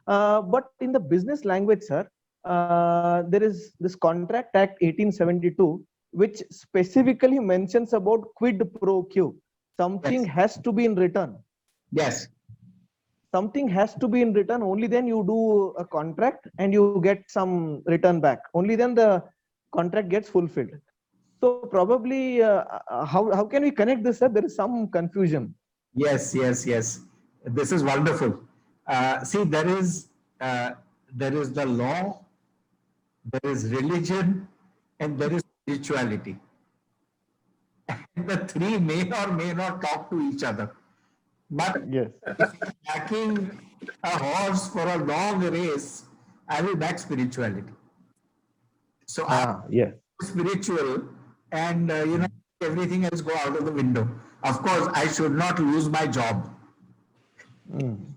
But in the business language, sir, there is this Contract Act 1872, which specifically mentions about quid pro quo. Something Yes. has to be in return. Yes. Something has to be in return. Only then you do a contract and you get some return back. Only then the contract gets fulfilled. So probably, how can we connect this, sir? There is some confusion. Yes. This is wonderful. See, there is the law, there is religion, and there is spirituality. And the three may or may not talk to each other. But Yes. backing a horse for a long race, I will back spirituality. So I'm Yes. spiritual, and everything else go out of the window. Of course, I should not lose my job.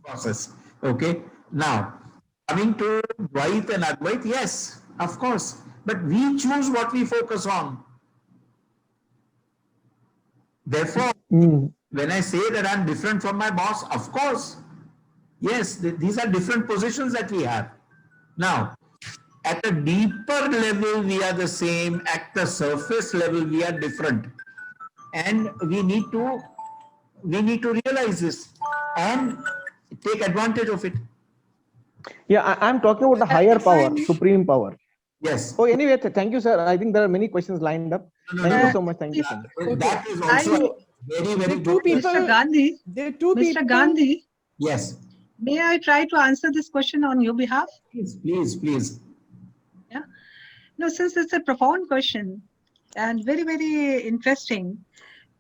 Process. Okay. Now, coming to Dvait and Advait, yes, of course. But we choose what we focus on. Therefore, when I say that I'm different from my boss, of course, yes, these are different positions that we have. Now, at a deeper level, we are the same. At the surface level, we are different. And we need to realize this and take advantage of it. Yeah, I'm talking about the higher power, supreme power. Yes. Oh, anyway, thank you, sir. I think there are many questions lined up. Thank you so much. Thank you so much. Okay. That is also very, very There are two good. people. Mr. Gandhi, There are two Mr. people. Gandhi, Yes. may I try to answer this question on your behalf? Please. Yeah. No, since it's a profound question and very, very interesting,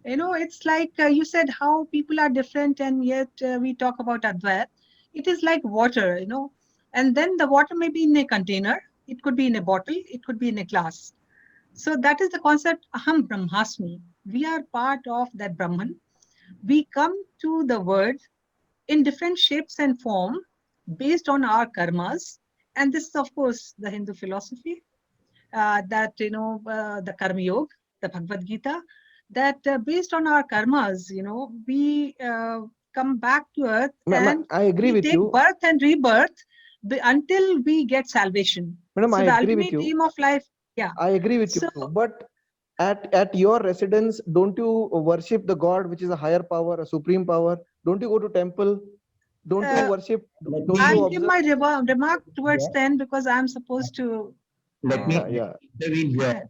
it's like you said how people are different and yet we talk about Advait. It is like water, and then the water may be in a container, it could be in a bottle, it could be in a glass. So that is the concept Aham Brahmasmi. We are part of that Brahman. We come to the world in different shapes and form based on our karmas. And this is, of course, the Hindu philosophy, the Karma Yoga, the Bhagavad Gita, that based on our karmas, we come back to earth and I agree we with take you. birth and rebirth until we get salvation. Madam, So I the agree with ultimate you. aim of life, yeah. I agree with So- you. But at your residence, don't you worship the God, which is a higher power, a supreme power? Don't you go to temple? Don't you worship? Don't you I'll give observe? my remark towards then because I'm supposed to. Let me Yeah. intervene here.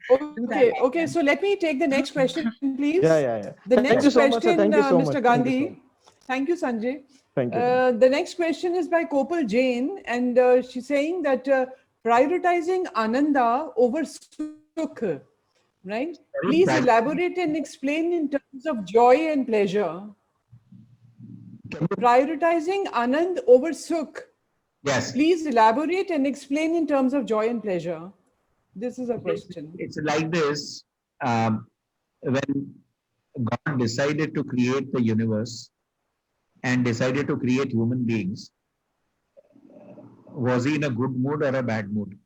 Okay. So let me take the next question, please. Yeah. The Thank next you so much, sir. question, Thank you so much. Mr. Thank you so Gandhi. much. Thank you, Sanjay. Thank you. The next question is by Kopal Jain, and she's saying that prioritizing Ananda over Sukh, right? Please Right. elaborate and explain in terms of joy and pleasure. Prioritizing Anand over Sukh. Yes. Please elaborate and explain in terms of joy and pleasure. This is a question. It's like this. When God decided to create the universe and decided to create human beings, was he in a good mood or a bad mood?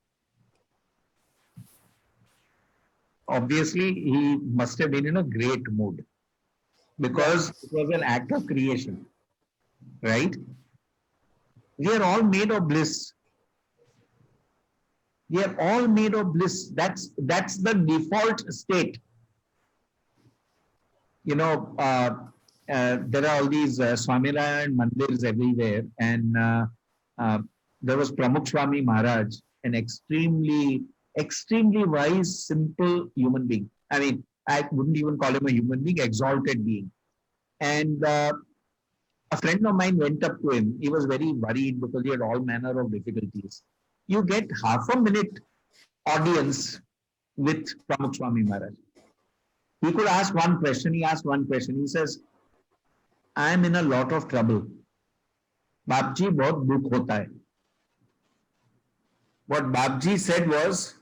obviously he must have been in a great mood because it was an act of creation, right? We are all made of bliss. We are all made of bliss. That's the default state. You know, there are all these Swaminarayan mandirs everywhere, and there was Pramukh Swami Maharaj, an extremely wise, simple human being. I mean, I wouldn't even call him a human being, exalted being. And a friend of mine went up to him. He was very worried because he had all manner of difficulties. You get half a minute audience with Pramukh Swami Maharaj. He could ask one question. He asked one question. He says, I am in a lot of trouble. Babji, bahut dukh hota hai. What Babji said was,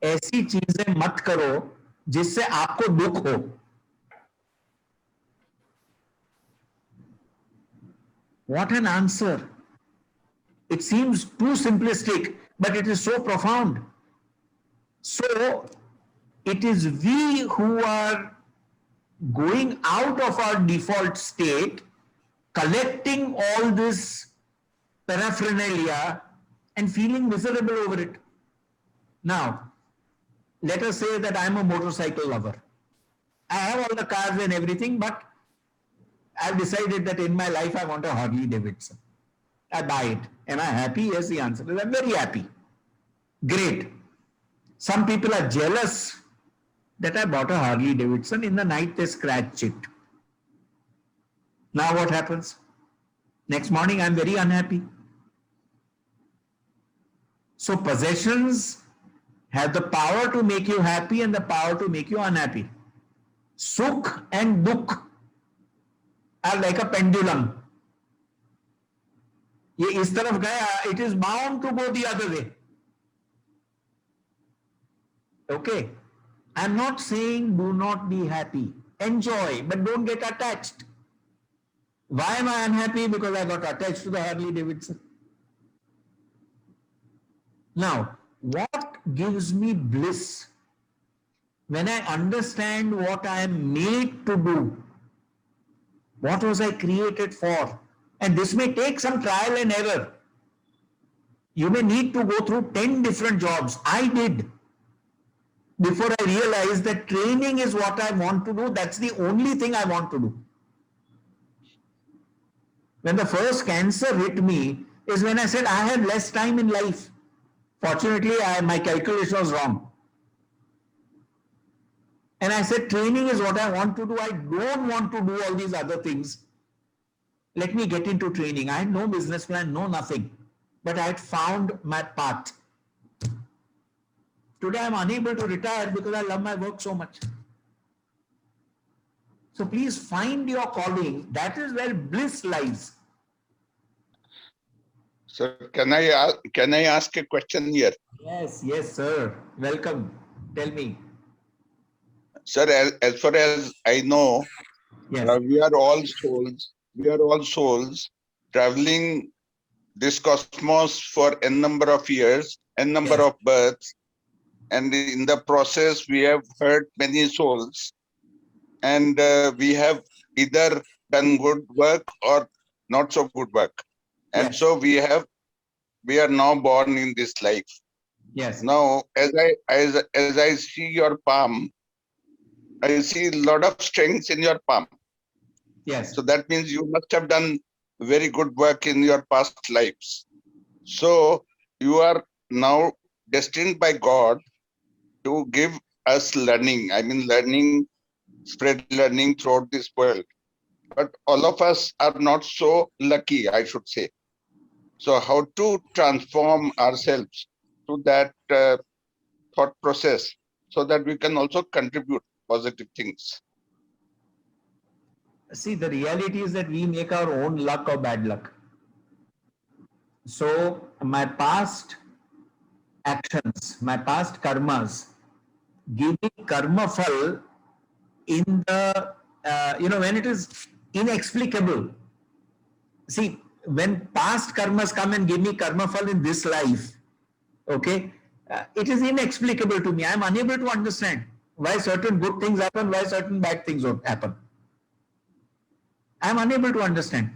ऐसी चीजें मत करो जिससे आपको दुख हो. What an answer. It seems too simplistic, but it is so profound. So, it is we who are going out of our default state, collecting all this paraphernalia and feeling miserable over it. Now, let us say that I am a motorcycle lover. I have all the cars and everything, but I've decided that in my life I want a Harley Davidson. I buy it. Am I happy? Yes, the answer is I'm very happy. Great. Some people are jealous that I bought a Harley Davidson. In the night they scratch it. Now what happens? Next morning I'm very unhappy. So possessions have the power to make you happy and the power to make you unhappy. Sukh and dukh are like a pendulum. ये इस तरफ गया, it is bound to go the other way. Okay. I'm not saying do not be happy. Enjoy, but don't get attached. Why am I unhappy? Because I got attached to the Harley Davidson. Now, what gives me bliss? When I understand what I am made to do. What was I created for? And this may take some trial and error. You may need to go through 10 different jobs. I did. Before I realized that training is what I want to do. That's the only thing I want to do. When the first cancer hit me is when I said I had less time in life. Fortunately, my calculation was wrong. And I said training is what I want to do. I don't want to do all these other things. Let me get into training. I had no business plan, no nothing. But I had found my path. Today I'm unable to retire because I love my work so much. So please find your calling. That is where bliss lies. Sir, can I ask a question here? Yes, sir. Welcome. Tell me. Sir, as far as I know, Yes. we are all souls. We are all souls traveling this cosmos for n number of years, n number of births. And in the process, we have hurt many souls. And we have either done good work or not so good work. And Yes. so we are now born in this life. Yes. Now, as I see your palm, I see a lot of strengths in your palm. Yes. So that means you must have done very good work in your past lives. So you are now destined by God to give us learning. I mean, learning, spread learning throughout this world. But all of us are not so lucky, I should say. So how to transform ourselves to that thought process so that we can also contribute positive things. See, the reality is that we make our own luck or bad luck. So my past actions, my past karmas, give me karma phal in the, when it is inexplicable. See, when past karmas come and give me karma phal in this life, okay, it is inexplicable to me. I am unable to understand. Why certain good things happen, why certain bad things don't happen. I'm unable to understand.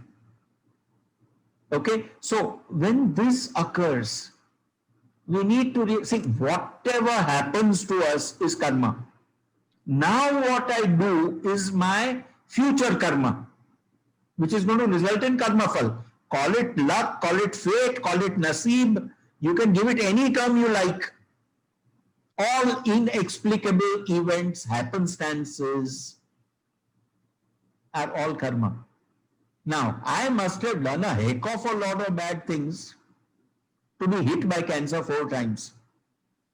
Okay, so when this occurs, we need to see whatever happens to us is karma. Now what I do is my future karma, which is going to result in karma phal. Call it luck, call it fate, call it naseeb. You can give it any term you like. All inexplicable events, happenstances are all karma. Now, I must have done a heck of a lot of bad things to be hit by cancer 4 times.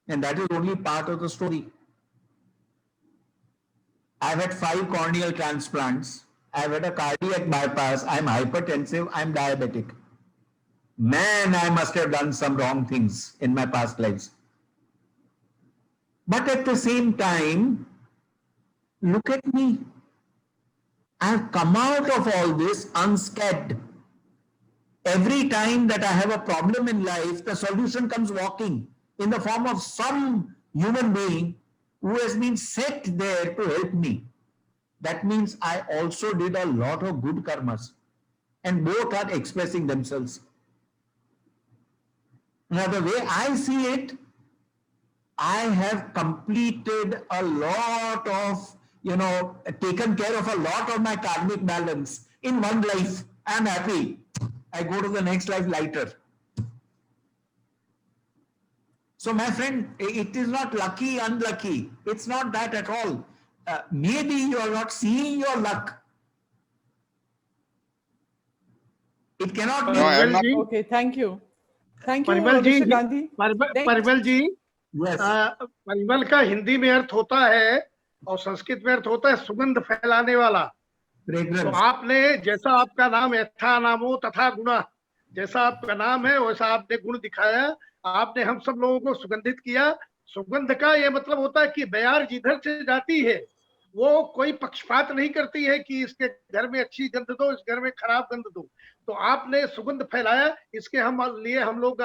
And that is only part of the story. I've had 5 corneal transplants. I've had a cardiac bypass. I'm hypertensive. I'm diabetic. Man, I must have done some wrong things in my past lives. But at the same time, look at me. I've come out of all this unscathed. Every time that I have a problem in life, the solution comes walking in the form of some human being who has been set there to help me. That means I also did a lot of good karmas, and both are expressing themselves. Now, the way I see it, I have completed a lot of, taken care of a lot of my karmic balance in one life. I'm happy. I go to the next life lighter. So my friend, it is not lucky, unlucky. It's not that at all. Maybe you are not seeing your luck. It cannot be. No, I am not. Okay, thank you. Thank you, Parimal ji, Mr. Gandhi. Parimal ji, Yes. Parimal का हिंदी में अर्थ होता है और संस्कृत में अर्थ होता है सुगंध फैलाने वाला। तो Fragrance. आपने जैसा आपका नाम यथा नामो तथा गुणा, जैसा आपका नाम है वैसा आपने गुण दिखाया। आपने हम सब लोगों को सुगंधित किया। सुगंध का ये मतलब होता है कि बयार जिधर से जाती है वो कोई पक्षपात नहीं करती है कि इसके घर में अच्छी गंध दो, इस घर में खराब गंध दो। तो आपने सुगंध फैलाया, इसके हम लोग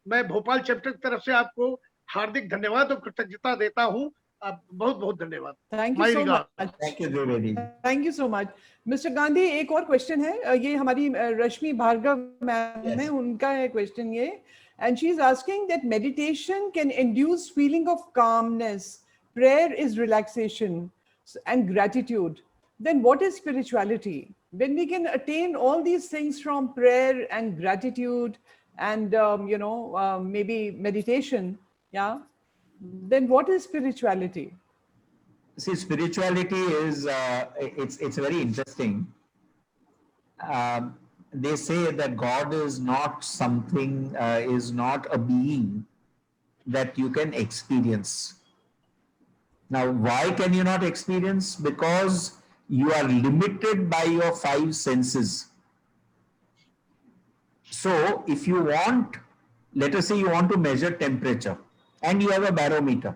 मैं भोपाल चैप्टर की तरफ से आपको हार्दिक धन्यवाद और कृतज्ञता देता हूँ। बहुत बहुत धन्यवाद। Thank My you so regard. much. Thank you, Dwivedi. Thank you so much. Mr. Gandhi, एक और क्वेश्चन है, ये हमारी रश्मि भार्गव मैम है, उनका है क्वेश्चन ये, and she is asking that meditation can induce feeling of calmness, prayer is relaxation and gratitude. Then what is spirituality? When we can attain all these things from prayer and gratitude and maybe meditation, yeah, then what is spirituality? See, spirituality is, it's very interesting. They say that God is not something, is not a being that you can experience. Now, why can you not experience? Because you are limited by your 5 senses. So, if you want, let us say you want to measure temperature and you have a barometer,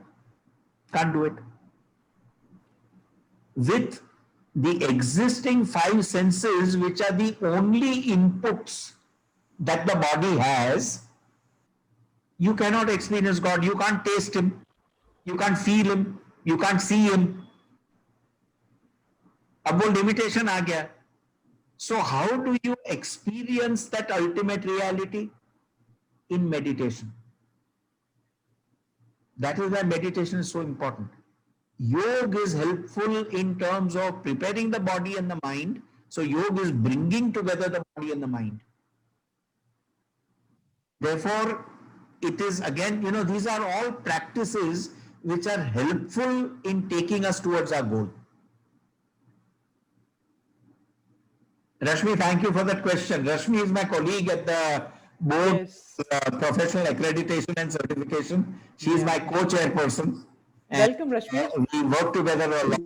can't do it. With the existing 5 senses, which are the only inputs that the body has, you cannot experience God. You can't taste Him, you can't feel Him, you can't see Him. अब वो limitation आ गया. So how do you experience that ultimate reality? In meditation. That is why meditation is so important. Yoga is helpful in terms of preparing the body and the mind. So yoga is bringing together the body and the mind. Therefore, it is again, these are all practices which are helpful in taking us towards our goal. Rashmi, thank you for that question. Rashmi is my colleague at the board, professional accreditation and certification. She is my co-chairperson. Welcome, Rashmi. We work together a lot.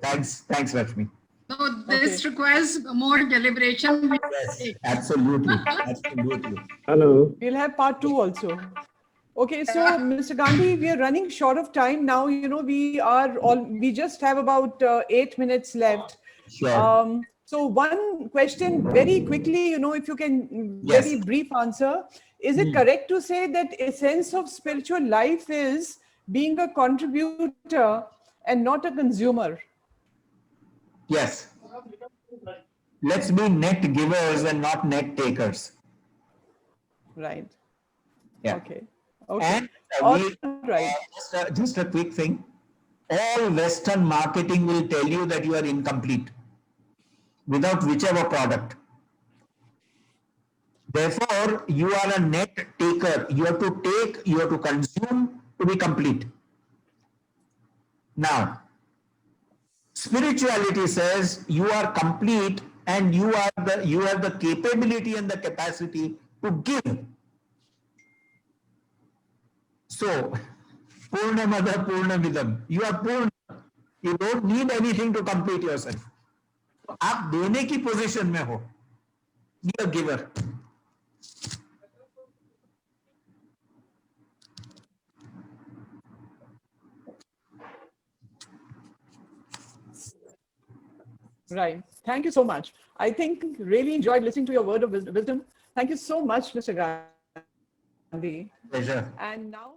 Thanks, Rashmi. So this requires more deliberation. Yes, absolutely. Hello. We'll have part 2 also. Okay, so Mr. Gandhi, we are running short of time now. We just have about 8 minutes left. Sure. So one question very quickly, if you can Yes. very brief answer, is it correct to say that essence of spiritual life is being a contributor and not a consumer. Yes. Let's be net givers and not net takers. Right. Yeah. Okay. Okay. And All we, right. just a quick thing. All Western marketing will tell you that you are incomplete without whichever product. Therefore, you are a net taker. You have to take, you have to consume to be complete. Now, spirituality says you are complete and you have the capability and the capacity to give. So, Purnamada Purnamidam, you are Purna. You don't need anything to complete yourself. आप देने की position में हो. Be a giver. Right. Thank you so much. I think really enjoyed listening to your word of wisdom. Thank you so much, Mr. Gandhi. Pleasure. And now